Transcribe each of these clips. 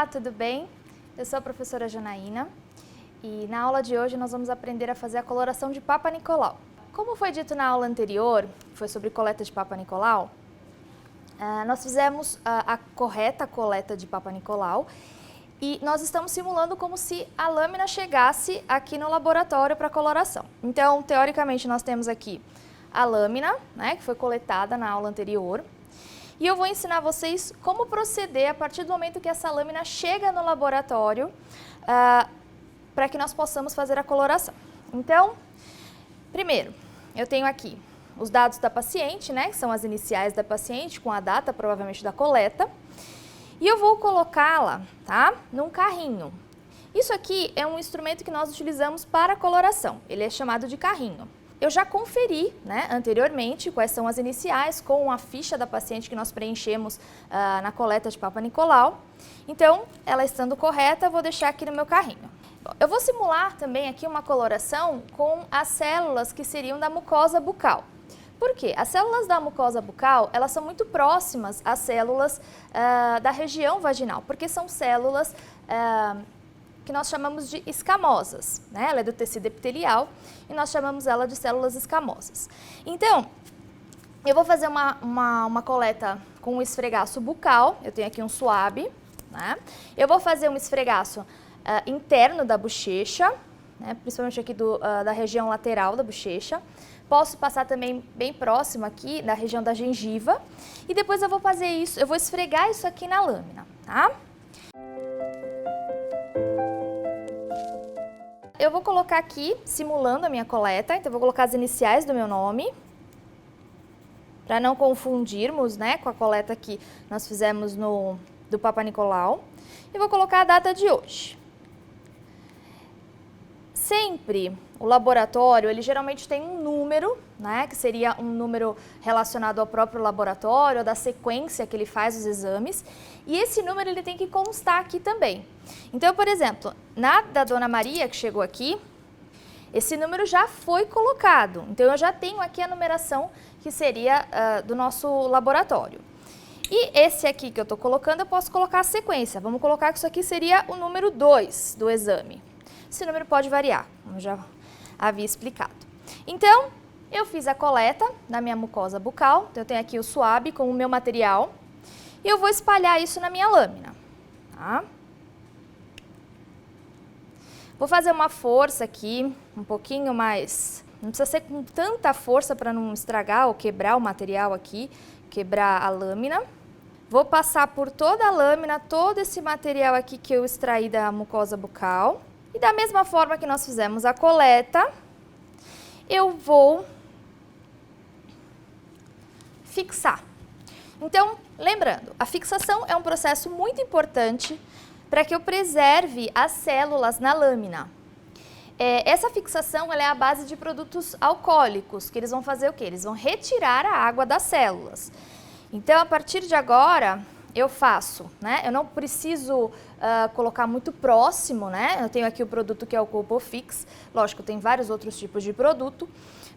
tudo bem? Eu sou a professora Janaína e na aula de hoje nós vamos aprender a fazer a coloração de Papa Nicolau. Como foi dito na aula anterior, que foi sobre coleta de Papa Nicolau, nós fizemos a correta coleta de Papa Nicolau e nós estamos simulando como se a lâmina chegasse aqui no laboratório para coloração. Então, teoricamente, nós temos aqui a lâmina, né, que foi coletada na aula anterior. E eu vou ensinar vocês como proceder a partir do momento que essa lâmina chega no laboratório para que nós possamos fazer a coloração. Então, primeiro, eu tenho aqui os dados da paciente, né, que são as iniciais da paciente, com a data provavelmente da coleta. E eu vou colocá-la, tá, num carrinho. Isso aqui é um instrumento que nós utilizamos para coloração, ele é chamado de carrinho. Eu já conferi, né, anteriormente quais são as iniciais com a ficha da paciente que nós preenchemos na coleta de Papa Nicolau. Então, ela estando correta, eu vou deixar aqui no meu carrinho. Eu vou simular também aqui uma coloração com as células que seriam da mucosa bucal. Por quê? As células da mucosa bucal, elas são muito próximas às células da região vaginal, porque são células que nós chamamos de escamosas, né? Ela é do tecido epitelial e nós chamamos ela de células escamosas. Então, eu vou fazer uma coleta com um esfregaço bucal, eu tenho aqui um suave, né? Eu vou fazer um esfregaço interno da bochecha, né? Principalmente aqui da região lateral da bochecha. Posso passar também bem próximo aqui da região da gengiva e depois eu vou fazer isso, eu vou esfregar isso aqui na lâmina, tá? Eu vou colocar aqui, simulando a minha coleta, então eu vou colocar as iniciais do meu nome, para não confundirmos, né, com a coleta que nós fizemos do Papa Nicolau. E vou colocar a data de hoje. Sempre o laboratório, ele geralmente tem um número, né, que seria um número relacionado ao próprio laboratório, ou da sequência que ele faz os exames, e esse número ele tem que constar aqui também. Então, por exemplo, na da Dona Maria, que chegou aqui, esse número já foi colocado, então eu já tenho aqui a numeração que seria do nosso laboratório. E esse aqui que eu estou colocando, eu posso colocar a sequência, vamos colocar que isso aqui seria o número 2 do exame. Esse número pode variar, como já havia explicado. Então, eu fiz a coleta da minha mucosa bucal, então eu tenho aqui o suave com o meu material, e eu vou espalhar isso na minha lâmina, tá? Vou fazer uma força aqui, um pouquinho mais, não precisa ser com tanta força para não estragar ou quebrar o material aqui, quebrar a lâmina. Vou passar por toda a lâmina, todo esse material aqui que eu extraí da mucosa bucal. E da mesma forma que nós fizemos a coleta, eu vou fixar. Então, lembrando, a fixação é um processo muito importante para que eu preserve as células na lâmina. Essa fixação ela é a base de produtos alcoólicos, que eles vão fazer o quê? Eles vão retirar a água das células. Então, a partir de agora, eu faço, né? Eu não preciso colocar muito próximo, né? Eu tenho aqui o produto que é o Colpofix, lógico, tem vários outros tipos de produto,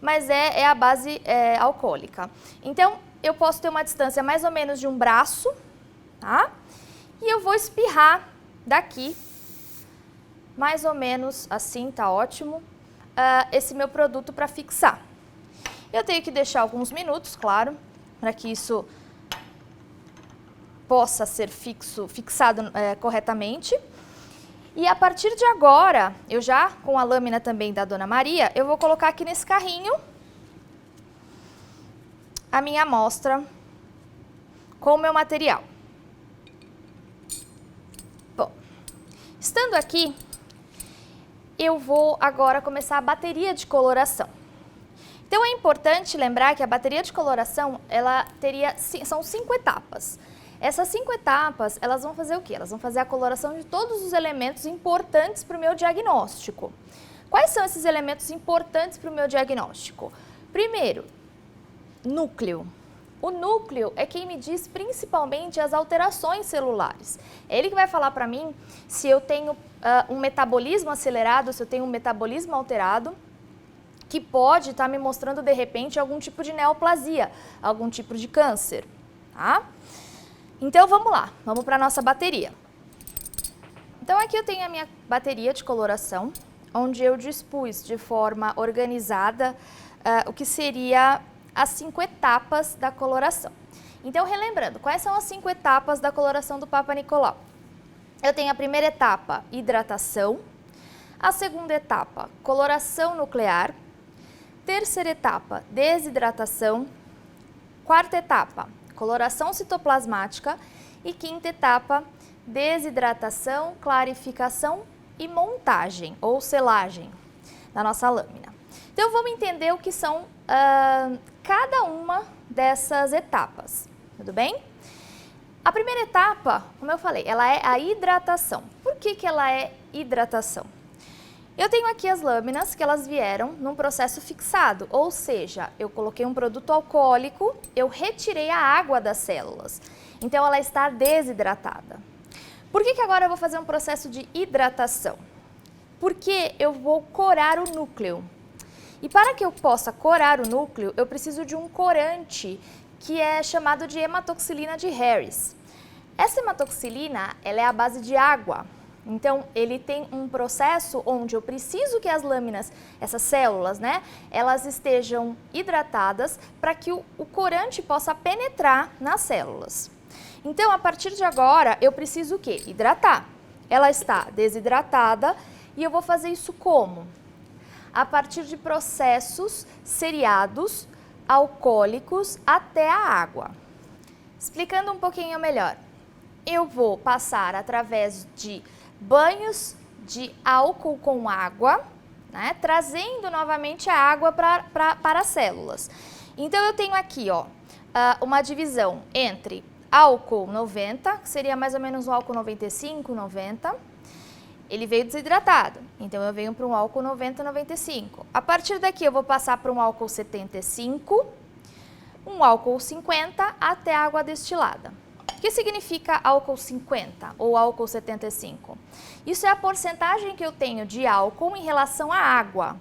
mas é a base alcoólica. Então, eu posso ter uma distância mais ou menos de um braço, tá? E eu vou espirrar daqui, mais ou menos assim, tá ótimo, esse meu produto para fixar. Eu tenho que deixar alguns minutos, claro, para que isso possa ser fixado corretamente. E a partir de agora, eu já, com a lâmina também da Dona Maria, eu vou colocar aqui nesse carrinho a minha amostra com o meu material. Bom, estando aqui, eu vou agora começar a bateria de coloração. Então, é importante lembrar que a bateria de coloração, são 5 etapas. Essas 5 etapas, elas vão fazer o quê? Elas vão fazer a coloração de todos os elementos importantes para o meu diagnóstico. Quais são esses elementos importantes para o meu diagnóstico? Primeiro, núcleo. O núcleo é quem me diz principalmente as alterações celulares. É ele que vai falar para mim se eu tenho um metabolismo acelerado, se eu tenho um metabolismo alterado, que pode estar me mostrando de repente algum tipo de neoplasia, algum tipo de câncer, tá? Então, vamos lá, vamos para a nossa bateria. Então aqui eu tenho a minha bateria de coloração, onde eu dispus de forma organizada o que seria as 5 etapas da coloração. Então, relembrando, quais são as 5 etapas da coloração do Papa Nicolau? Eu tenho a primeira etapa, hidratação. A segunda etapa, coloração nuclear. Terceira etapa, desidratação. Quarta etapa, coloração citoplasmática. E quinta etapa, desidratação, clarificação e montagem ou selagem da nossa lâmina. Então, vamos entender o que são cada uma dessas etapas, tudo bem? A primeira etapa, como eu falei, ela é a hidratação. Por que ela é hidratação? Eu tenho aqui as lâminas que elas vieram num processo fixado, ou seja, eu coloquei um produto alcoólico, eu retirei a água das células, então ela está desidratada. Por que agora eu vou fazer um processo de hidratação? Porque eu vou corar o núcleo. E para que eu possa corar o núcleo, eu preciso de um corante que é chamado de hematoxilina de Harris. Essa hematoxilina, ela é a base de água. Então, ele tem um processo onde eu preciso que as lâminas, essas células, né, elas estejam hidratadas para que o corante possa penetrar nas células. Então, a partir de agora, eu preciso o quê? Hidratar. Ela está desidratada e eu vou fazer isso como? A partir de processos seriados, alcoólicos até a água. Explicando um pouquinho melhor, eu vou passar através de banhos de álcool com água, né, trazendo novamente a água para as células. Então, eu tenho aqui uma divisão entre álcool 90, que seria mais ou menos o álcool 95, 90. Ele veio desidratado, então eu venho para um álcool 90, 95. A partir daqui eu vou passar para um álcool 75, um álcool 50 até água destilada. O que significa álcool 50 ou álcool 75? Isso é a porcentagem que eu tenho de álcool em relação à água.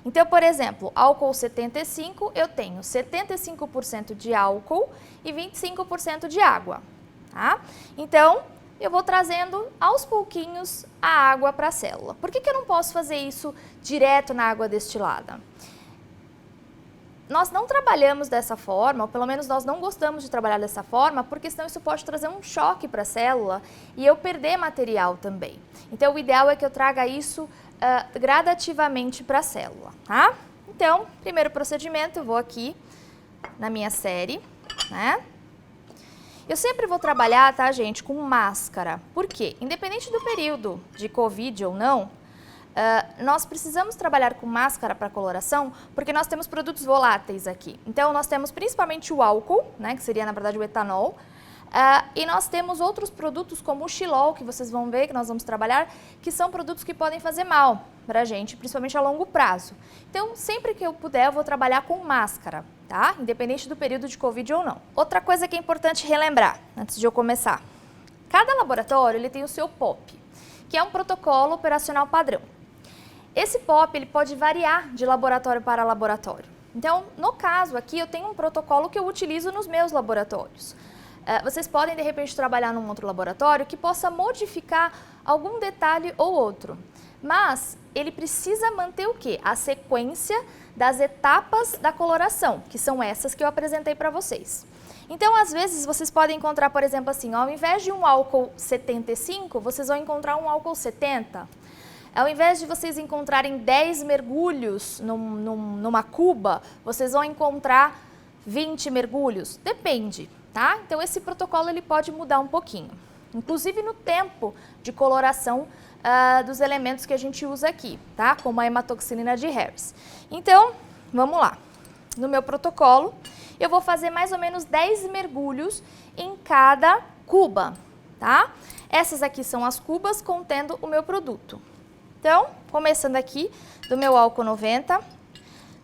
Então, por exemplo, álcool 75, eu tenho 75% de álcool e 25% de água, tá? Então, eu vou trazendo aos pouquinhos a água para a célula. Por que eu não posso fazer isso direto na água destilada? Nós não trabalhamos dessa forma, ou pelo menos nós não gostamos de trabalhar dessa forma, porque senão isso pode trazer um choque para a célula e eu perder material também. Então, o ideal é que eu traga isso gradativamente para a célula, tá? Então, primeiro procedimento, eu vou aqui na minha série, né? Eu sempre vou trabalhar, tá, gente, com máscara. Por quê? Independente do período de Covid ou não, nós precisamos trabalhar com máscara para coloração porque nós temos produtos voláteis aqui. Então, nós temos principalmente o álcool, né, que seria, na verdade, o etanol, e nós temos outros produtos como o xilol, que vocês vão ver que nós vamos trabalhar, que são produtos que podem fazer mal para a gente, principalmente a longo prazo. Então, sempre que eu puder, eu vou trabalhar com máscara, tá? Independente do período de Covid ou não. Outra coisa que é importante relembrar, antes de eu começar. Cada laboratório ele tem o seu POP, que é um protocolo operacional padrão. Esse POP ele pode variar de laboratório para laboratório. Então, no caso aqui, eu tenho um protocolo que eu utilizo nos meus laboratórios. Vocês podem, de repente, trabalhar num outro laboratório que possa modificar algum detalhe ou outro. Mas ele precisa manter o quê? A sequência das etapas da coloração, que são essas que eu apresentei para vocês. Então, às vezes, vocês podem encontrar, por exemplo, assim, ao invés de um álcool 75, vocês vão encontrar um álcool 70. Ao invés de vocês encontrarem 10 mergulhos numa cuba, vocês vão encontrar 20 mergulhos. Depende, tá? Então, esse protocolo ele pode mudar um pouquinho. Inclusive no tempo de coloração dos elementos que a gente usa aqui, tá? Como a hematoxilina de Harris. Então, vamos lá. No meu protocolo, eu vou fazer mais ou menos 10 mergulhos em cada cuba, tá? Essas aqui são as cubas contendo o meu produto. Então, começando aqui do meu álcool 90,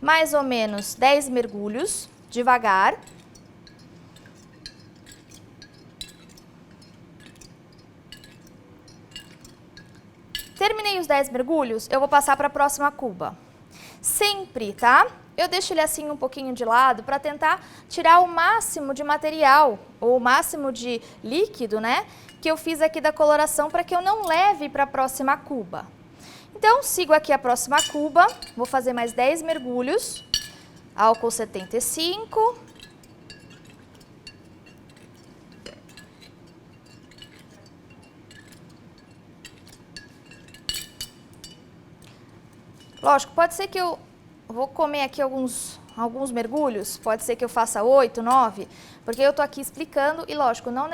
mais ou menos 10 mergulhos, devagar. Terminei os 10 mergulhos, eu vou passar para a próxima cuba. Sempre, tá? Eu deixo ele assim um pouquinho de lado para tentar tirar o máximo de material, ou o máximo de líquido, né, que eu fiz aqui da coloração para que eu não leve para a próxima cuba. Então, sigo aqui a próxima cuba, vou fazer mais 10 mergulhos, álcool 75. Lógico, pode ser que eu vou comer aqui alguns mergulhos, pode ser que eu faça 8, 9, porque eu tô aqui explicando e, lógico, não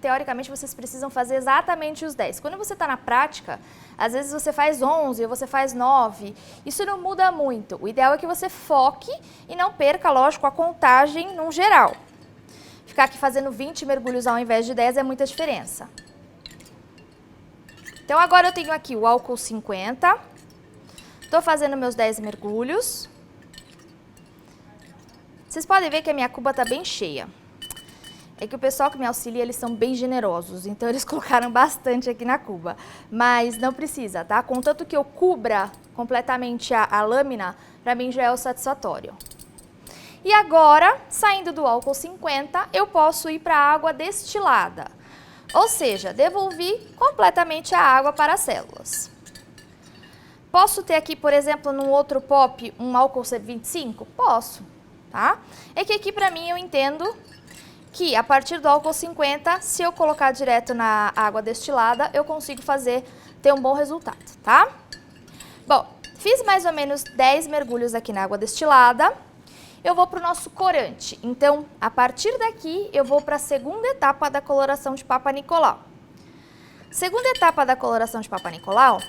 teoricamente vocês precisam fazer exatamente os 10. Quando você está na prática, às vezes você faz 11 ou você faz 9, isso não muda muito. O ideal é que você foque e não perca, lógico, a contagem num geral. Ficar aqui fazendo 20 mergulhos ao invés de 10 é muita diferença. Então, agora eu tenho aqui o álcool 50, estou fazendo meus 10 mergulhos. Vocês podem ver que a minha cuba está bem cheia. É que o pessoal que me auxilia, eles são bem generosos, então eles colocaram bastante aqui na cuba. Mas não precisa, tá? Contanto que eu cubra completamente a lâmina, para mim já é o satisfatório. E agora, saindo do álcool 50, eu posso ir para a água destilada. Ou seja, devolvi completamente a água para as células. Posso ter aqui, por exemplo, num outro pop, um álcool 25? Posso. Tá? É que aqui para mim eu entendo que a partir do álcool 50, se eu colocar direto na água destilada, eu consigo ter um bom resultado, tá? Bom, fiz mais ou menos 10 mergulhos aqui na água destilada, eu vou para o nosso corante. Então, a partir daqui, eu vou para a segunda etapa da coloração de Papa Nicolau. Segunda etapa da coloração de Papa Nicolau,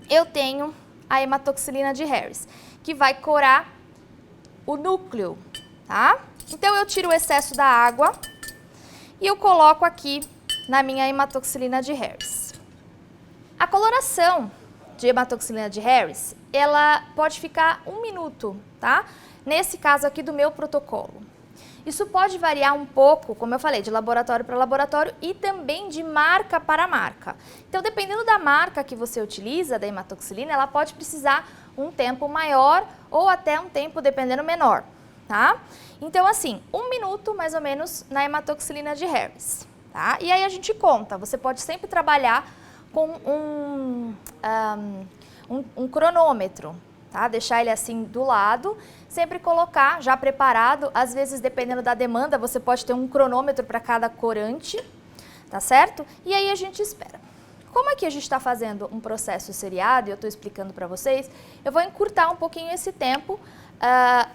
eu tenho a hematoxilina de Harris, que vai corar o núcleo, tá? Então, eu tiro o excesso da água e eu coloco aqui na minha hematoxilina de Harris. A coloração de hematoxilina de Harris, ela pode ficar 1 minuto, tá? Nesse caso aqui do meu protocolo. Isso pode variar um pouco, como eu falei, de laboratório para laboratório e também de marca para marca. Então, dependendo da marca que você utiliza, da hematoxilina, ela pode precisar um tempo maior ou até um tempo, dependendo, menor, tá? Então, assim, 1 minuto, mais ou menos, na hematoxilina de Harris, tá? E aí a gente conta, você pode sempre trabalhar com um cronômetro, tá? Deixar ele assim do lado, sempre colocar já preparado, às vezes dependendo da demanda, você pode ter um cronômetro para cada corante, tá certo? E aí a gente espera. Como aqui a gente está fazendo um processo seriado, e eu estou explicando para vocês, eu vou encurtar um pouquinho esse tempo,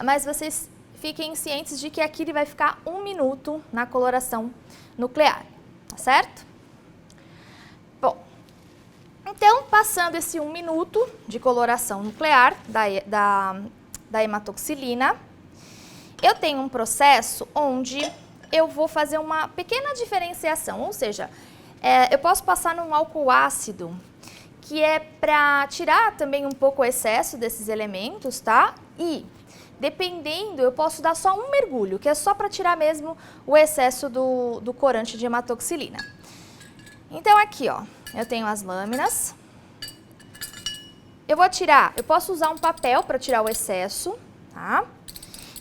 mas vocês fiquem cientes de que aqui ele vai ficar 1 minuto na coloração nuclear, tá certo? Bom, então, passando esse 1 minuto de coloração nuclear da hematoxilina, eu tenho um processo onde eu vou fazer uma pequena diferenciação, ou seja, eu posso passar num álcool ácido, que é para tirar também um pouco o excesso desses elementos, tá? E, dependendo, eu posso dar só um mergulho, que é só para tirar mesmo o excesso do corante de hematoxilina. Então, aqui, ó, eu tenho as lâminas. Eu posso usar um papel para tirar o excesso, tá?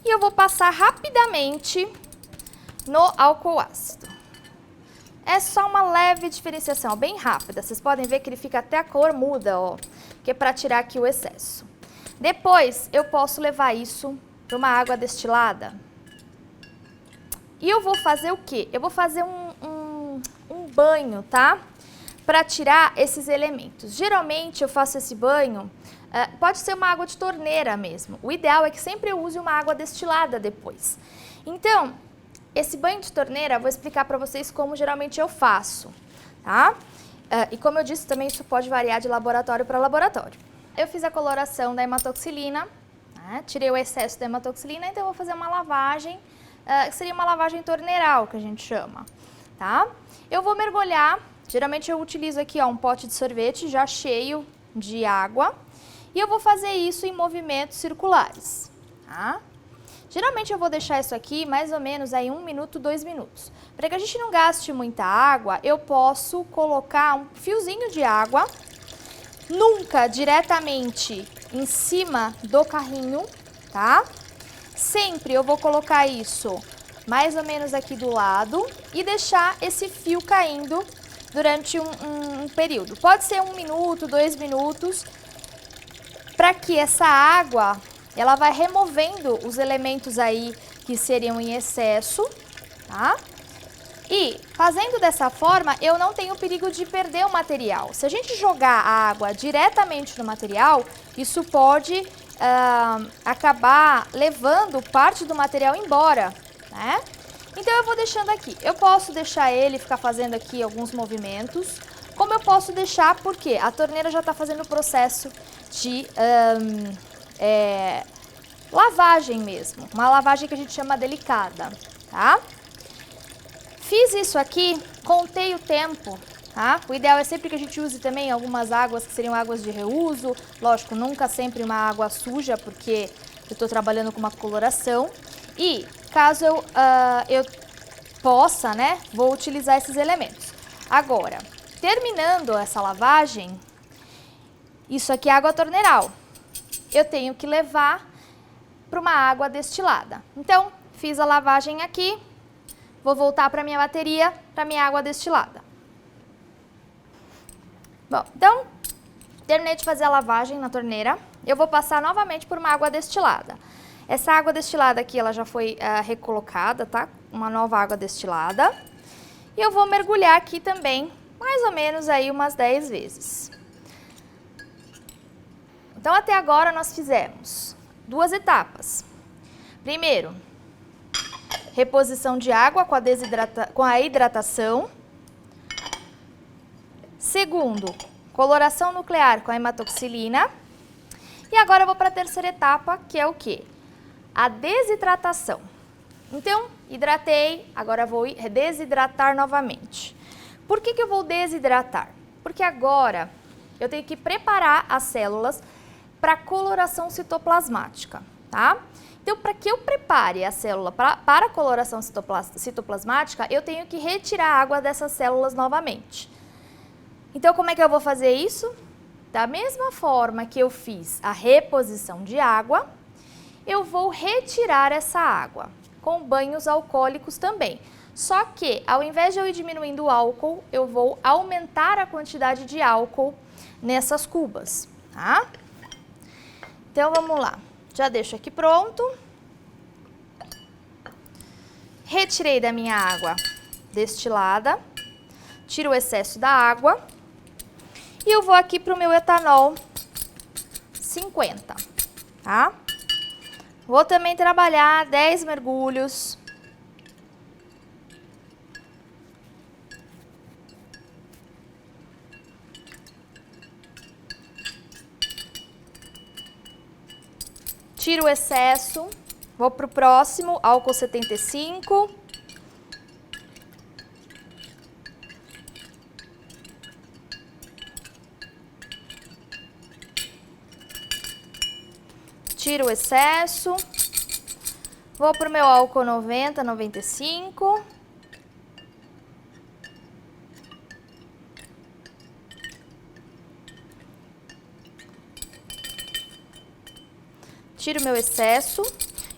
E eu vou passar rapidamente no álcool ácido. É só uma leve diferenciação, bem rápida. Vocês podem ver que ele fica até a cor muda, ó, que é para tirar aqui o excesso. Depois, eu posso levar isso para uma água destilada. E eu vou fazer o quê? Eu vou fazer um banho, tá? Para tirar esses elementos. Geralmente eu faço esse banho, pode ser uma água de torneira mesmo. O ideal é que sempre eu use uma água destilada depois. Então, esse banho de torneira, eu vou explicar para vocês como geralmente eu faço, tá? E como eu disse, também isso pode variar de laboratório para laboratório. Eu fiz a coloração da hematoxilina, né? Tirei o excesso da hematoxilina, então eu vou fazer uma lavagem, que seria uma lavagem torneiral, que a gente chama, tá? Eu vou mergulhar, geralmente eu utilizo aqui, ó, um pote de sorvete já cheio de água, e eu vou fazer isso em movimentos circulares, tá? Geralmente eu vou deixar isso aqui mais ou menos aí 1 minuto, 2 minutos. Para que a gente não gaste muita água, eu posso colocar um fiozinho de água, nunca diretamente em cima do carrinho, tá? Sempre eu vou colocar isso mais ou menos aqui do lado e deixar esse fio caindo durante um período. Pode ser 1 minuto, 2 minutos, para que essa água, ela vai removendo os elementos aí que seriam em excesso, tá? E fazendo dessa forma, eu não tenho perigo de perder o material. Se a gente jogar a água diretamente no material, isso pode acabar levando parte do material embora, né? Então eu vou deixando aqui. Eu posso deixar ele ficar fazendo aqui alguns movimentos, como eu posso deixar, porque a torneira já está fazendo o processo de lavagem mesmo, uma lavagem que a gente chama delicada, tá? Fiz isso aqui, contei o tempo, tá? O ideal é sempre que a gente use também algumas águas que seriam águas de reuso, lógico, nunca sempre uma água suja, porque eu estou trabalhando com uma coloração. E caso eu possa, né, vou utilizar esses elementos. Agora, terminando essa lavagem, isso aqui é água torneiral, eu tenho que levar para uma água destilada. Então, fiz a lavagem aqui. Vou voltar para minha bateria, para minha água destilada. Bom, então, terminei de fazer a lavagem na torneira. Eu vou passar novamente por uma água destilada. Essa água destilada aqui, ela já foi recolocada, tá? Uma nova água destilada. E eu vou mergulhar aqui também, mais ou menos aí umas 10 vezes. Então, até agora nós fizemos 2 etapas. Primeiro, reposição de água com a hidratação. Segundo, coloração nuclear com a hematoxilina. E agora eu vou para a terceira etapa, que é o quê? A desidratação. Então, hidratei, agora vou desidratar novamente. Por que eu vou desidratar? Porque agora eu tenho que preparar as células para a coloração citoplasmática, tá? Então, para que eu prepare a célula para a coloração citoplasmática, eu tenho que retirar a água dessas células novamente. Então, como é que eu vou fazer isso? Da mesma forma que eu fiz a reposição de água, eu vou retirar essa água, com banhos alcoólicos também. Só que, ao invés de eu ir diminuindo o álcool, eu vou aumentar a quantidade de álcool nessas cubas, tá? Então, vamos lá. Já deixo aqui pronto. Retirei da minha água destilada. Tiro o excesso da água. E eu vou aqui para o meu etanol 50, tá? Vou também trabalhar 10 mergulhos. Tiro o excesso, vou para o próximo, álcool 75. Tiro o excesso, vou para o meu álcool 90, 95. Tiro o meu excesso.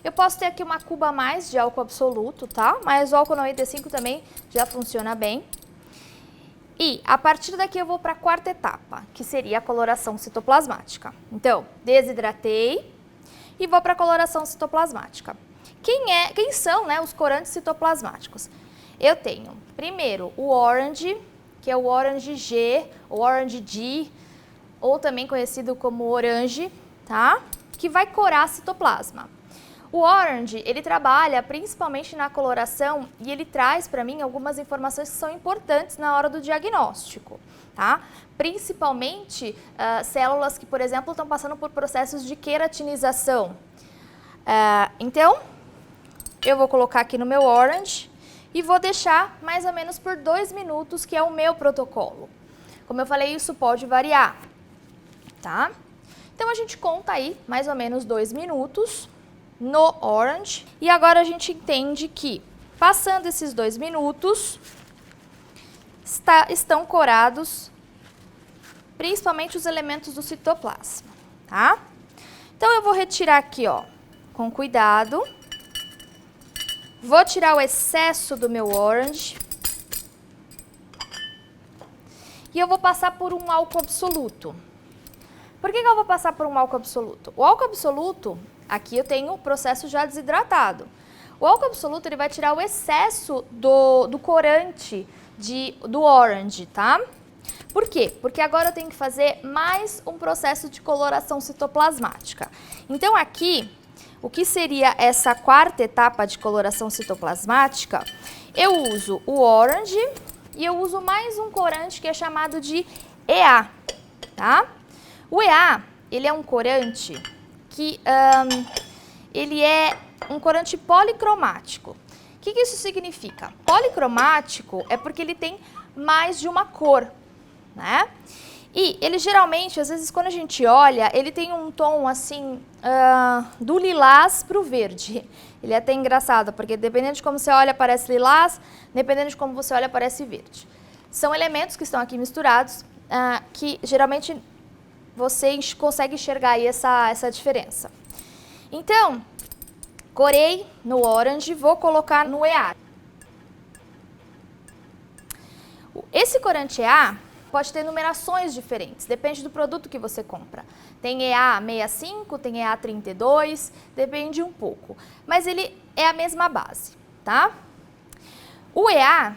Eu posso ter aqui uma cuba a mais de álcool absoluto, tá? Mas o álcool 95 também já funciona bem. E a partir daqui eu vou para a quarta etapa, que seria a coloração citoplasmática. Então, desidratei e vou para a coloração citoplasmática. Quem são, né, os corantes citoplasmáticos? Eu tenho, primeiro, o Orange, que é o Orange G, ou Orange D, ou também conhecido como Orange, tá? Que vai corar citoplasma. O Orange, ele trabalha principalmente na coloração e ele traz para mim algumas informações que são importantes na hora do diagnóstico, tá? Principalmente células que, por exemplo, estão passando por processos de queratinização. Então, eu vou colocar aqui no meu Orange e vou deixar mais ou menos por 2 minutos, que é o meu protocolo. Como eu falei, isso pode variar, tá? Então, a gente conta aí mais ou menos 2 minutos no Orange. E agora a gente entende que, passando esses 2 minutos, estão corados principalmente os elementos do citoplasma, tá? Então, eu vou retirar aqui, ó, com cuidado. Vou tirar o excesso do meu orange. E eu vou passar por um álcool absoluto. Por que eu vou passar por um álcool absoluto? O álcool absoluto, aqui eu tenho o processo já desidratado. O álcool absoluto, ele vai tirar o excesso do corante do orange, tá? Por quê? Porque agora eu tenho que fazer mais um processo de coloração citoplasmática. Então aqui, o que seria essa quarta etapa de coloração citoplasmática? Eu uso o orange e eu uso mais um corante que é chamado de EA, tá? O EA, ele é um corante que ele é um corante policromático. O que isso significa? Policromático é porque ele tem mais de uma cor, né? E ele geralmente, às vezes, quando a gente olha, ele tem um tom assim, do lilás para o verde. Ele é até engraçado, porque dependendo de como você olha, parece lilás, dependendo de como você olha, parece verde. São elementos que estão aqui misturados, que geralmente você consegue enxergar aí essa diferença. Então, corei no orange, vou colocar no EA. Esse corante EA pode ter numerações diferentes, depende do produto que você compra. Tem EA 65, tem EA 32, depende um pouco. Mas ele é a mesma base, tá? O EA,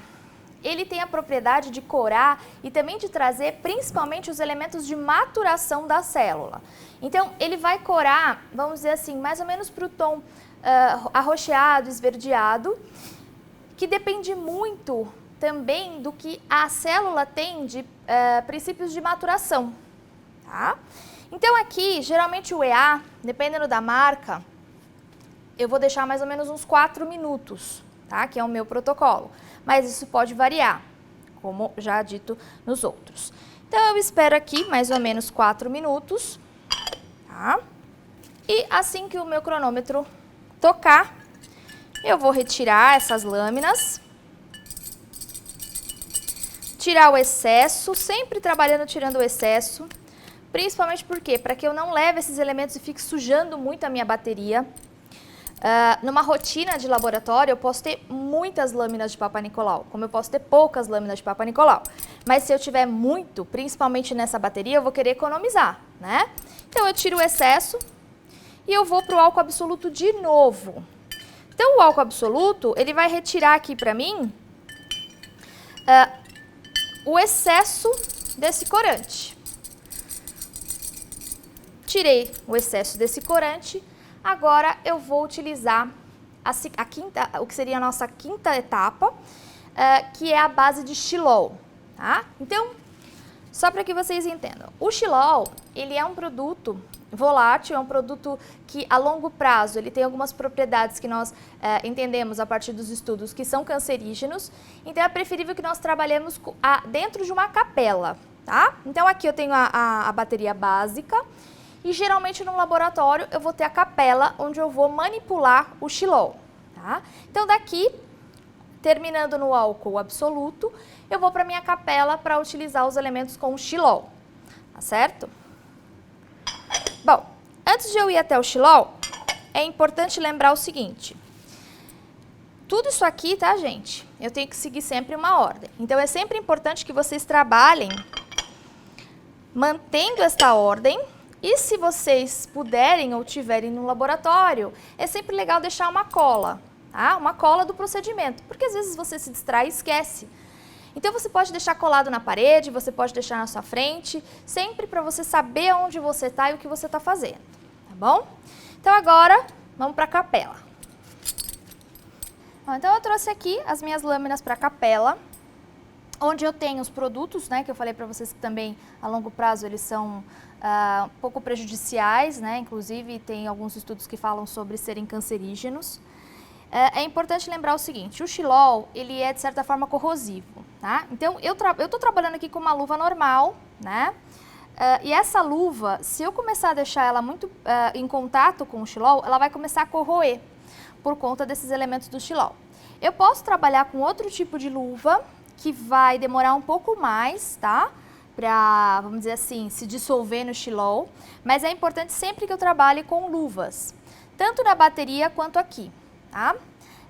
ele tem a propriedade de corar e também de trazer principalmente os elementos de maturação da célula. Então, ele vai corar, vamos dizer assim, mais ou menos para o tom arroxeado, esverdeado, que depende muito também do que a célula tem de princípios de maturação, tá? Então aqui, geralmente o EA, dependendo da marca, eu vou deixar mais ou menos uns 4 minutos, tá? Que é o meu protocolo, mas isso pode variar, como já dito nos outros. Então eu espero aqui mais ou menos 4 minutos, tá? E assim que o meu cronômetro tocar, eu vou retirar essas lâminas. Tirar o excesso, sempre trabalhando tirando o excesso, principalmente por quê? Para que eu não leve esses elementos e fique sujando muito a minha bateria. Numa rotina de laboratório, eu posso ter muitas lâminas de Papa Nicolau, como eu posso ter poucas lâminas de Papa Nicolau. Mas se eu tiver muito, principalmente nessa bateria, eu vou querer economizar, né? Então eu tiro o excesso e eu vou para o álcool absoluto de novo. Então o álcool absoluto, ele vai retirar aqui para mim o excesso desse corante. Tirei o excesso desse corante, agora eu vou utilizar o que seria a nossa quinta etapa, que é a base de xilol, tá? Então, só para que vocês entendam, o xilol, ele é um produto volátil, é um produto que a longo prazo ele tem algumas propriedades que nós entendemos a partir dos estudos que são cancerígenos, então é preferível que nós trabalhemos dentro de uma capela, tá? Então aqui eu tenho a bateria básica e geralmente no laboratório eu vou ter a capela onde eu vou manipular o xilol, tá? Então daqui, terminando no álcool absoluto, eu vou para minha capela para utilizar os elementos com o xilol, tá certo? Bom, antes de eu ir até o xilol, é importante lembrar o seguinte. Tudo isso aqui, tá, gente? Eu tenho que seguir sempre uma ordem. Então, é sempre importante que vocês trabalhem mantendo esta ordem. E se vocês puderem ou tiverem no laboratório, é sempre legal deixar uma cola, tá? Uma cola do procedimento, porque às vezes você se distrai e esquece. Então, você pode deixar colado na parede, você pode deixar na sua frente, sempre para você saber onde você está e o que você está fazendo, tá bom? Então, agora, vamos para a capela. Bom, então, eu trouxe aqui as minhas lâminas para a capela, onde eu tenho os produtos, né, que eu falei para vocês que também, a longo prazo, eles são um pouco prejudiciais, né, inclusive tem alguns estudos que falam sobre serem cancerígenos. É importante lembrar o seguinte, o xilol, ele é de certa forma corrosivo, tá? Então, eu tô trabalhando aqui com uma luva normal, né? E essa luva, se eu começar a deixar ela muito em contato com o xilol, ela vai começar a corroer por conta desses elementos do xilol. Eu posso trabalhar com outro tipo de luva, que vai demorar um pouco mais, tá? para, vamos dizer assim, se dissolver no xilol, mas é importante sempre que eu trabalhe com luvas, tanto na bateria quanto aqui, tá?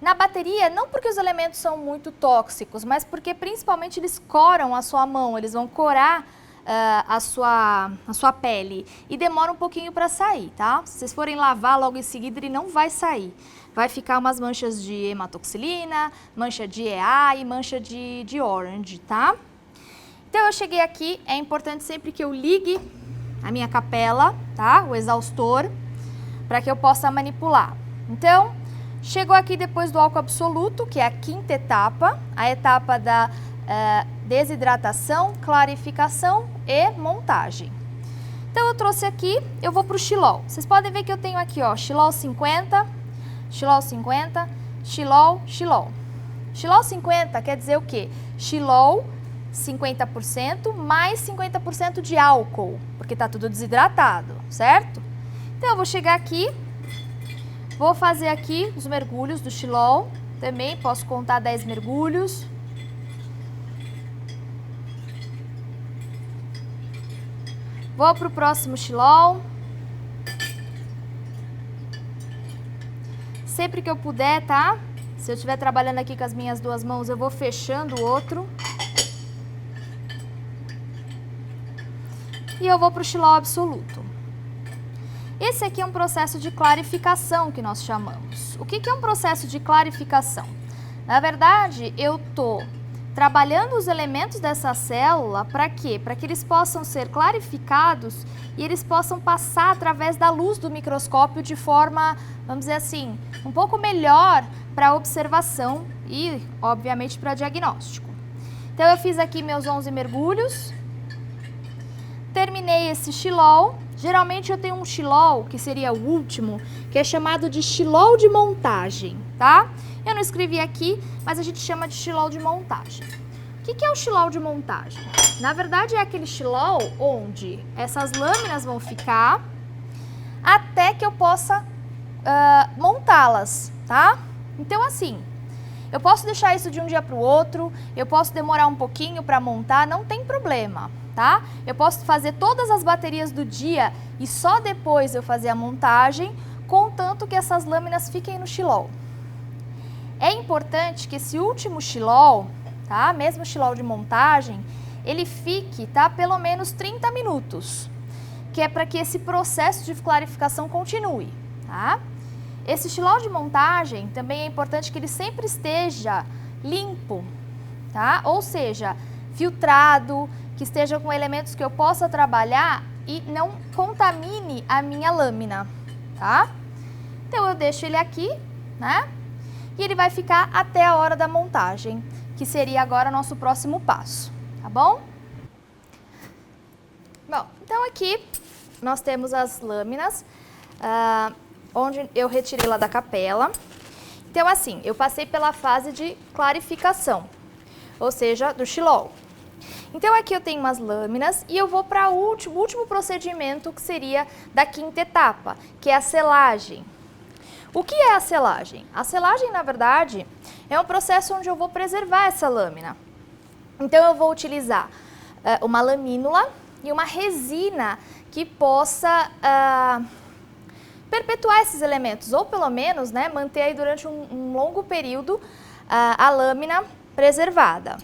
Na bateria, não porque os elementos são muito tóxicos, mas porque principalmente eles coram a sua mão, eles vão corar a sua pele e demora um pouquinho para sair, tá? Se vocês forem lavar logo em seguida, ele não vai sair. Vai ficar umas manchas de hematoxilina, mancha de EA e mancha de orange, tá? Então eu cheguei aqui, é importante sempre que eu ligue a minha capela, tá? O exaustor, para que eu possa manipular. Então, chegou aqui depois do álcool absoluto, que é a quinta etapa, a etapa da desidratação, clarificação e montagem. Então eu trouxe aqui, eu vou para o xilol. Vocês podem ver que eu tenho aqui, ó, xilol 50, xilol 50, xilol, xilol. Xilol 50 quer dizer o quê? Xilol 50% mais 50% de álcool, porque está tudo desidratado, certo? Então eu vou chegar aqui, vou fazer aqui os mergulhos do xilol, também posso contar 10 mergulhos. Vou para o próximo xilol. Sempre que eu puder, tá? Se eu estiver trabalhando aqui com as minhas duas mãos, eu vou fechando o outro. E eu vou para o xilol absoluto. Esse aqui é um processo de clarificação que nós chamamos. O que é um processo de clarificação? Na verdade, eu estou trabalhando os elementos dessa célula para quê? Para que eles possam ser clarificados e eles possam passar através da luz do microscópio de forma, vamos dizer assim, um pouco melhor para observação e, obviamente, para diagnóstico. Então, eu fiz aqui meus 11 mergulhos, terminei esse xilol. Geralmente eu tenho um xilol, que seria o último, que é chamado de xilol de montagem, tá? Eu não escrevi aqui, mas a gente chama de xilol de montagem. O que é o xilol de montagem? Na verdade, é aquele xilol onde essas lâminas vão ficar até que eu possa montá-las, tá? Então, assim, eu posso deixar isso de um dia para o outro, eu posso demorar um pouquinho para montar, não tem problema, tá? Eu posso fazer todas as baterias do dia e só depois eu fazer a montagem, contanto que essas lâminas fiquem no xilol. É importante que esse último xilol, tá? Mesmo o xilol de montagem, ele fique, tá? Pelo menos 30 minutos, que é para que esse processo de clarificação continue, tá? Esse xilol de montagem também é importante que ele sempre esteja limpo, tá? Ou seja, filtrado, que esteja com elementos que eu possa trabalhar e não contamine a minha lâmina, tá? Então eu deixo ele aqui, né? E ele vai ficar até a hora da montagem, que seria agora o nosso próximo passo, tá bom? Bom, então aqui nós temos as lâminas, onde eu retirei lá da capela. Então assim, eu passei pela fase de clarificação, ou seja, do xilol. Então aqui eu tenho umas lâminas e eu vou para o último procedimento, que seria da quinta etapa, que é a selagem. O que é a selagem? A selagem, na verdade, é um processo onde eu vou preservar essa lâmina. Então eu vou utilizar uma lamínula e uma resina que possa perpetuar esses elementos, ou pelo menos, né, manter aí durante um longo período a lâmina preservada.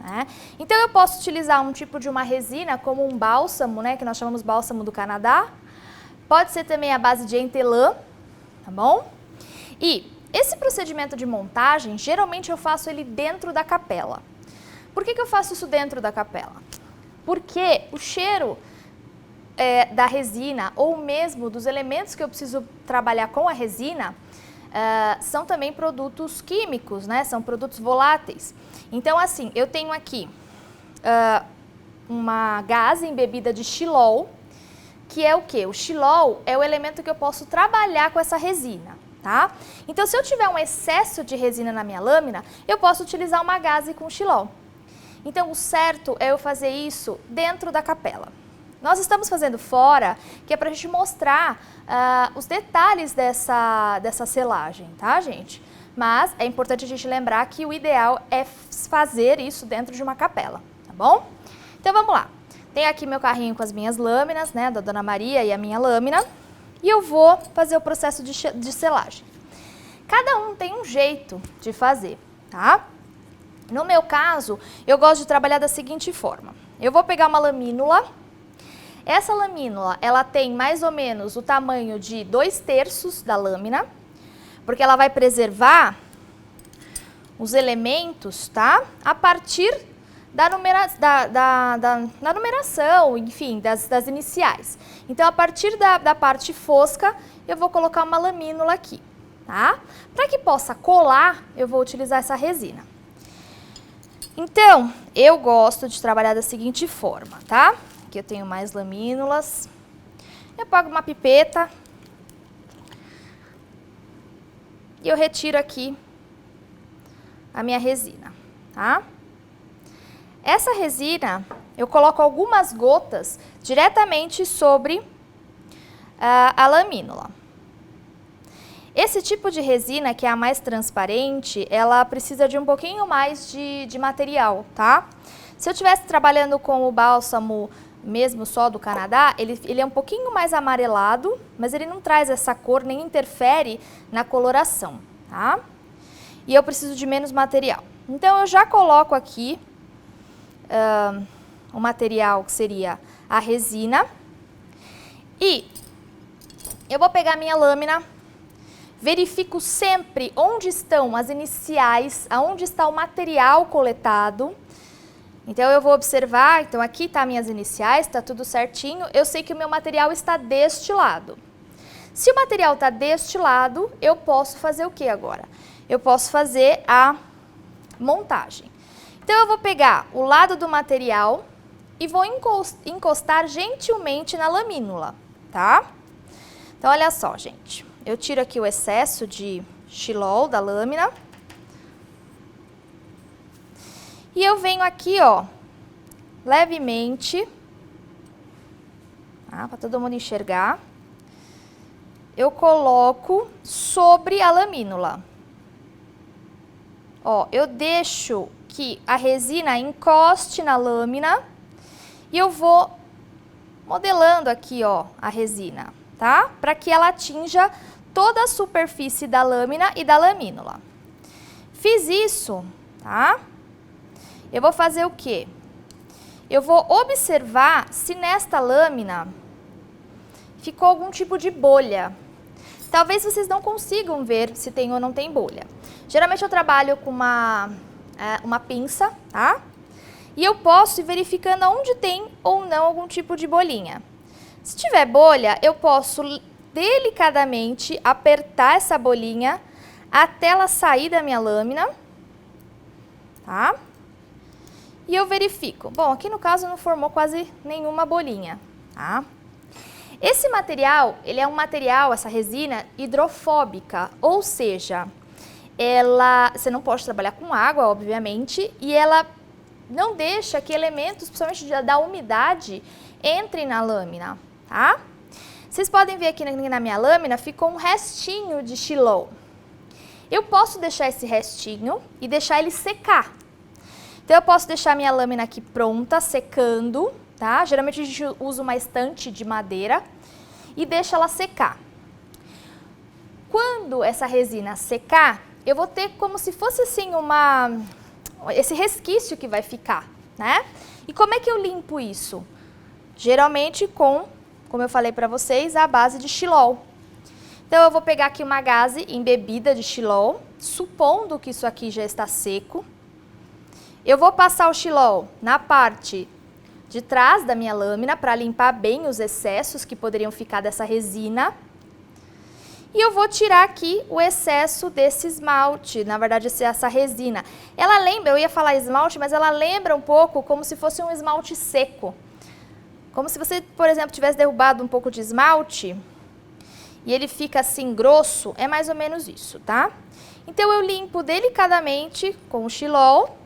Né? Então eu posso utilizar um tipo de uma resina, como um bálsamo, né, que nós chamamos bálsamo do Canadá. Pode ser também a base de entelã, tá bom? E esse procedimento de montagem, geralmente eu faço ele dentro da capela. Por que eu faço isso dentro da capela? Porque o cheiro da resina, ou mesmo dos elementos que eu preciso trabalhar com a resina, são também produtos químicos, né? São produtos voláteis. Então, assim, eu tenho aqui uma gaze embebida de xilol, que é o quê? O xilol é o elemento que eu posso trabalhar com essa resina, tá? Então, se eu tiver um excesso de resina na minha lâmina, eu posso utilizar uma gaze com xilol. Então, o certo é eu fazer isso dentro da capela. Nós estamos fazendo fora, que é para a gente mostrar os detalhes dessa selagem, tá, gente? Mas é importante a gente lembrar que o ideal é fazer isso dentro de uma capela, tá bom? Então, vamos lá. Tenho aqui meu carrinho com as minhas lâminas, né, da Dona Maria e a minha lâmina, e eu vou fazer o processo de selagem. Cada um tem um jeito de fazer, tá? No meu caso, eu gosto de trabalhar da seguinte forma. Eu vou pegar uma lamínula. Essa lamínula, ela tem mais ou menos o tamanho de 2/3 da lâmina, porque ela vai preservar os elementos, tá? A partir da numeração, enfim, das iniciais. Então, a partir da parte fosca, eu vou colocar uma lamínula aqui, tá? Para que possa colar, eu vou utilizar essa resina. Então, eu gosto de trabalhar da seguinte forma, tá? Aqui eu tenho mais lamínulas. Eu pego uma pipeta e eu retiro aqui a minha resina, tá? Essa resina, eu coloco algumas gotas diretamente sobre a lamínula. Esse tipo de resina, que é a mais transparente, ela precisa de um pouquinho mais de material, tá? Se eu estivesse trabalhando com o bálsamo mesmo só do Canadá, ele é um pouquinho mais amarelado, mas ele não traz essa cor, nem interfere na coloração, tá? E eu preciso de menos material. Então, eu já coloco aqui o material que seria a resina. E eu vou pegar minha lâmina, verifico sempre onde estão as iniciais, aonde está o material coletado. Então, eu vou observar, então aqui tá minhas iniciais, tá tudo certinho. Eu sei que o meu material está deste lado. Se o material está deste lado, eu posso fazer o que agora? Eu posso fazer a montagem. Então, eu vou pegar o lado do material e vou encostar gentilmente na lamínula, tá? Então, olha só, gente. Eu tiro aqui o excesso de xilol da lâmina. E eu venho aqui, ó, levemente, tá? Para todo mundo enxergar. Eu coloco sobre a lamínula. Ó, eu deixo que a resina encoste na lâmina e eu vou modelando aqui, ó, a resina, tá? Para que ela atinja toda a superfície da lâmina e da lamínula. Fiz isso, tá? Eu vou fazer o quê? Eu vou observar se nesta lâmina ficou algum tipo de bolha. Talvez vocês não consigam ver se tem ou não tem bolha. Geralmente eu trabalho com uma pinça, tá? E eu posso ir verificando onde tem ou não algum tipo de bolinha. Se tiver bolha, eu posso delicadamente apertar essa bolinha até ela sair da minha lâmina, tá? E eu verifico. Bom, aqui no caso não formou quase nenhuma bolinha, tá? Esse material, ele é um material, essa resina, hidrofóbica, ou seja, você não pode trabalhar com água, obviamente, e ela não deixa que elementos, principalmente da umidade, entrem na lâmina, tá? Vocês podem ver aqui na minha lâmina, ficou um restinho de xilol. Eu posso deixar esse restinho e deixar ele secar. Então, eu posso deixar minha lâmina aqui pronta, secando, tá? Geralmente a gente usa uma estante de madeira e deixa ela secar. Quando essa resina secar, eu vou ter como se fosse assim esse resquício que vai ficar, né? E como é que eu limpo isso? Geralmente como eu falei para vocês, a base de xilol. Então, eu vou pegar aqui uma gaze embebida de xilol, supondo que isso aqui já está seco. Eu vou passar o xilol na parte de trás da minha lâmina para limpar bem os excessos que poderiam ficar dessa resina. E eu vou tirar aqui o excesso desse esmalte, na verdade essa resina. Ela lembra, eu ia falar esmalte, mas ela lembra um pouco como se fosse um esmalte seco. Como se você, por exemplo, tivesse derrubado um pouco de esmalte e ele fica assim grosso, é mais ou menos isso, tá? Então eu limpo delicadamente com o xilol.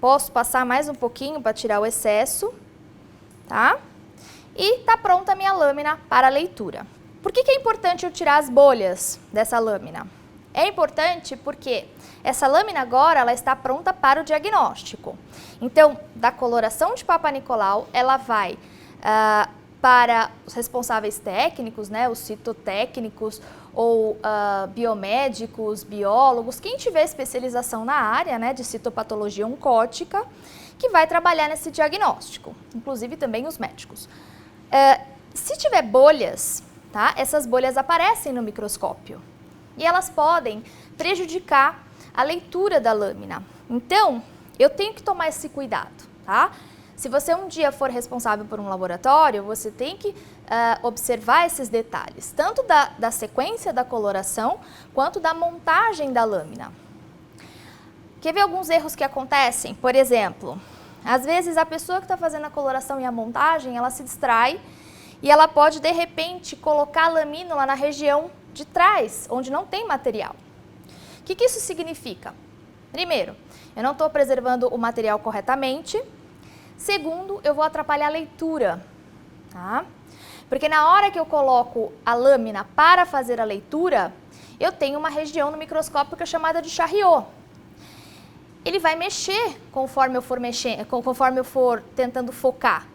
Posso passar mais um pouquinho para tirar o excesso, tá? E tá pronta a minha lâmina para a leitura. Por que é importante eu tirar as bolhas dessa lâmina? É importante porque essa lâmina agora ela está pronta para o diagnóstico. Então, da coloração de Papa Nicolau, ela vai para os responsáveis técnicos, né, os citotécnicos ou biomédicos, biólogos, quem tiver especialização na área, né, de citopatologia oncótica, que vai trabalhar nesse diagnóstico, inclusive também os médicos. Se tiver bolhas, tá, essas bolhas aparecem no microscópio e elas podem prejudicar a leitura da lâmina. Então, eu tenho que tomar esse cuidado, tá? Se você um dia for responsável por um laboratório, você tem que observar esses detalhes, tanto da sequência da coloração, quanto da montagem da lâmina. Quer ver alguns erros que acontecem? Por exemplo, às vezes a pessoa que está fazendo a coloração e a montagem, ela se distrai e ela pode, de repente, colocar a lamínula na região de trás, onde não tem material. O que isso significa? Primeiro, eu não estou preservando o material corretamente. Segundo, eu vou atrapalhar a leitura, tá? Porque na hora que eu coloco a lâmina para fazer a leitura, eu tenho uma região no microscópio que é chamada de Charriot. Ele vai mexer conforme eu for tentando focar.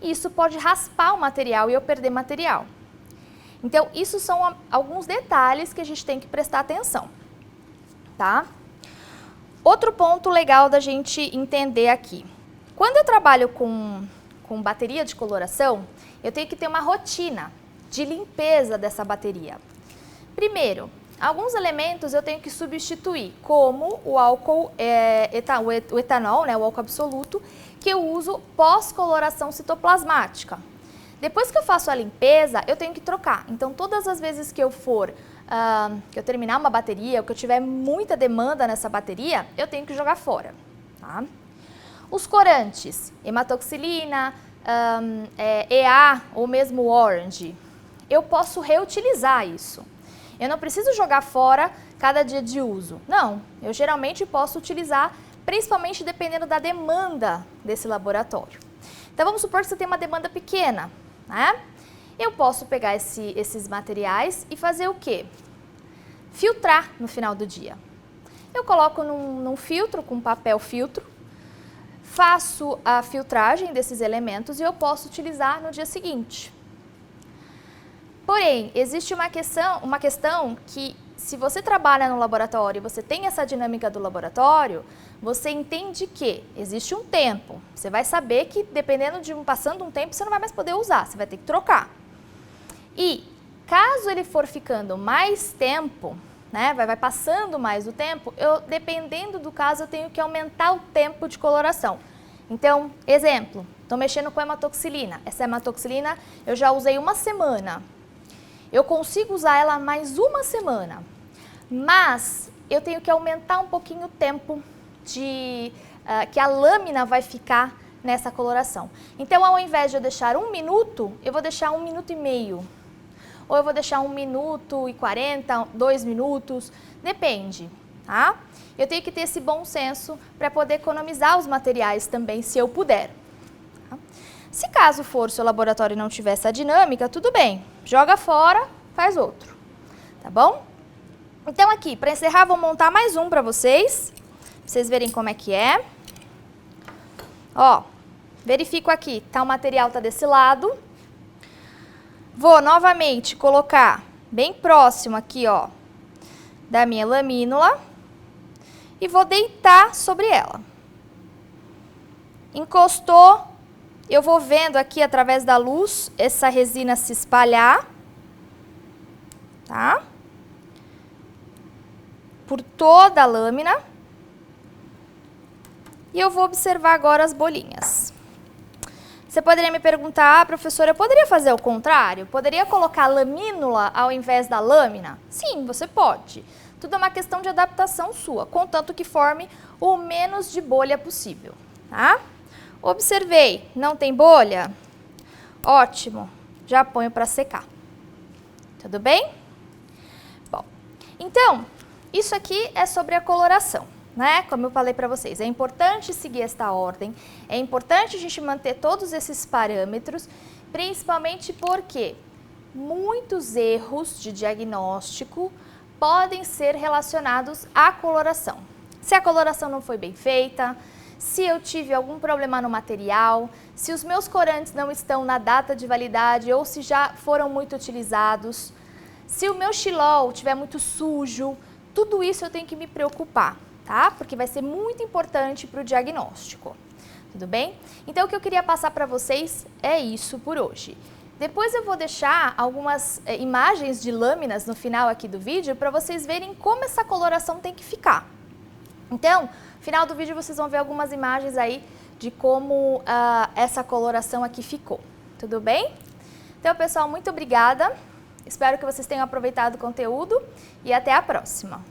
E isso pode raspar o material e eu perder material. Então, isso são alguns detalhes que a gente tem que prestar atenção, tá? Outro ponto legal da gente entender aqui. Quando eu trabalho com bateria de coloração, eu tenho que ter uma rotina de limpeza dessa bateria. Primeiro, alguns elementos eu tenho que substituir, como o álcool, o etanol, né, o álcool absoluto, que eu uso pós-coloração citoplasmática. Depois que eu faço a limpeza, eu tenho que trocar. Então, todas as vezes que eu que eu terminar uma bateria, ou que eu tiver muita demanda nessa bateria, eu tenho que jogar fora, tá? Os corantes, hematoxilina, EA ou mesmo Orange, eu posso reutilizar isso. Eu não preciso jogar fora cada dia de uso. Não, eu geralmente posso utilizar, principalmente dependendo da demanda desse laboratório. Então, vamos supor que você tem uma demanda pequena, né? Eu posso pegar esses materiais e fazer o quê? Filtrar no final do dia. Eu coloco num filtro, com papel filtro, faço a filtragem desses elementos e eu posso utilizar no dia seguinte. Porém, existe uma questão que, se você trabalha no laboratório e você tem essa dinâmica do laboratório, você entende que existe um tempo. Você vai saber que, passando um tempo, você não vai mais poder usar, você vai ter que trocar. E, caso ele for ficando mais tempo, né, vai passando mais o tempo, dependendo do caso, eu tenho que aumentar o tempo de coloração. Então, exemplo, estou mexendo com hematoxilina. Essa hematoxilina eu já usei uma semana. Eu consigo usar ela mais uma semana, mas eu tenho que aumentar um pouquinho o tempo que a lâmina vai ficar nessa coloração. Então, ao invés de eu deixar 1 minuto, eu vou deixar 1 minuto e meio. Ou eu vou deixar 1 minuto e 40, 2 minutos, depende, tá? Eu tenho que ter esse bom senso para poder economizar os materiais também, se eu puder. Tá? Se caso for, seu laboratório não tiver essa dinâmica, tudo bem, joga fora, faz outro, tá bom? Então aqui, para encerrar, vou montar mais um para vocês verem como é que é. Ó, verifico aqui, o material tá desse lado. Vou novamente colocar bem próximo aqui, ó, da minha lamínula e vou deitar sobre ela. Encostou, eu vou vendo aqui através da luz essa resina se espalhar, tá? Por toda a lâmina. E eu vou observar agora as bolinhas. Você poderia me perguntar, professora, eu poderia fazer o contrário? Poderia colocar a lamínula ao invés da lâmina? Sim, você pode. Tudo é uma questão de adaptação sua, contanto que forme o menos de bolha possível, tá? Observei, não tem bolha? Ótimo, já ponho para secar. Tudo bem? Bom, então, isso aqui é sobre a coloração. Né? Como eu falei para vocês, é importante seguir esta ordem, é importante a gente manter todos esses parâmetros, principalmente porque muitos erros de diagnóstico podem ser relacionados à coloração. Se a coloração não foi bem feita, se eu tive algum problema no material, se os meus corantes não estão na data de validade ou se já foram muito utilizados, se o meu xilol estiver muito sujo, tudo isso eu tenho que me preocupar, tá? Porque vai ser muito importante para o diagnóstico, tudo bem? Então o que eu queria passar para vocês é isso por hoje. Depois eu vou deixar algumas imagens de lâminas no final aqui do vídeo para vocês verem como essa coloração tem que ficar. Então, no final do vídeo vocês vão ver algumas imagens aí de como essa coloração aqui ficou, tudo bem? Então, pessoal, muito obrigada. Espero que vocês tenham aproveitado o conteúdo e até a próxima.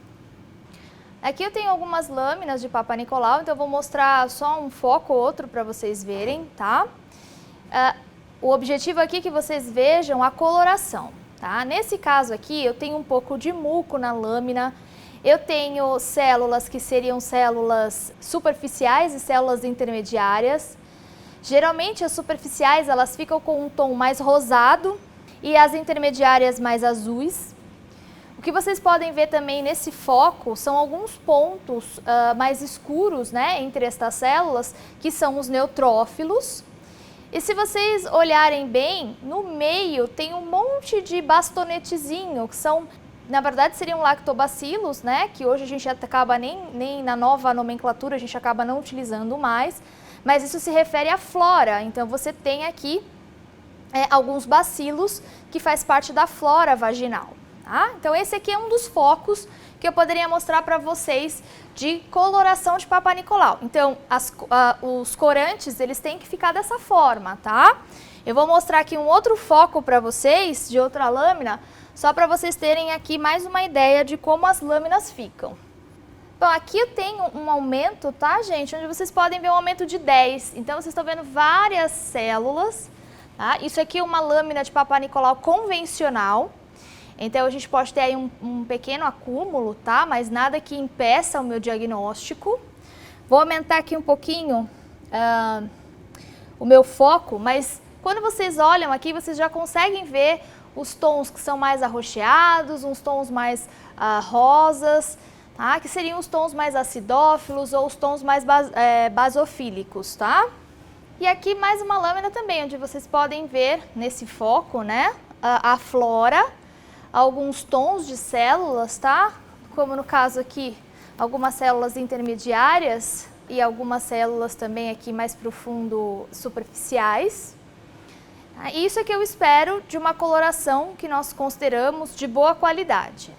Aqui eu tenho algumas lâminas de Papa Nicolau, então eu vou mostrar só um foco ou outro para vocês verem, tá? O objetivo aqui é que vocês vejam a coloração, tá? Nesse caso aqui, eu tenho um pouco de muco na lâmina, eu tenho células que seriam células superficiais e células intermediárias. Geralmente as superficiais elas ficam com um tom mais rosado e as intermediárias mais azuis. O que vocês podem ver também nesse foco são alguns pontos mais escuros, né, entre estas células, que são os neutrófilos. E se vocês olharem bem, no meio tem um monte de bastonetezinho, que são, na verdade, seriam lactobacilos, né? Que hoje a gente acaba nem na nova nomenclatura a gente acaba não utilizando mais, mas isso se refere à flora. Então você tem aqui alguns bacilos que faz parte da flora vaginal. Tá? Então esse aqui é um dos focos que eu poderia mostrar para vocês de coloração de Papa Nicolau. Então os corantes eles têm que ficar dessa forma, tá? Eu vou mostrar aqui um outro foco para vocês de outra lâmina, só para vocês terem aqui mais uma ideia de como as lâminas ficam. Bom, aqui eu tenho um aumento, tá, gente? Onde vocês podem ver um aumento de 10. Então vocês estão vendo várias células, tá? Isso aqui é uma lâmina de Papa Nicolau convencional. Então a gente pode ter aí um pequeno acúmulo, tá? Mas nada que impeça o meu diagnóstico. Vou aumentar aqui um pouquinho o meu foco, mas quando vocês olham aqui, vocês já conseguem ver os tons que são mais arroxeados, uns tons mais rosas, tá? Que seriam os tons mais acidófilos ou os tons mais basofílicos, tá? E aqui mais uma lâmina também, onde vocês podem ver nesse foco, né? A flora, alguns tons de células, tá? Como no caso aqui, algumas células intermediárias e algumas células também aqui mais profundo superficiais. Isso é que eu espero de uma coloração que nós consideramos de boa qualidade.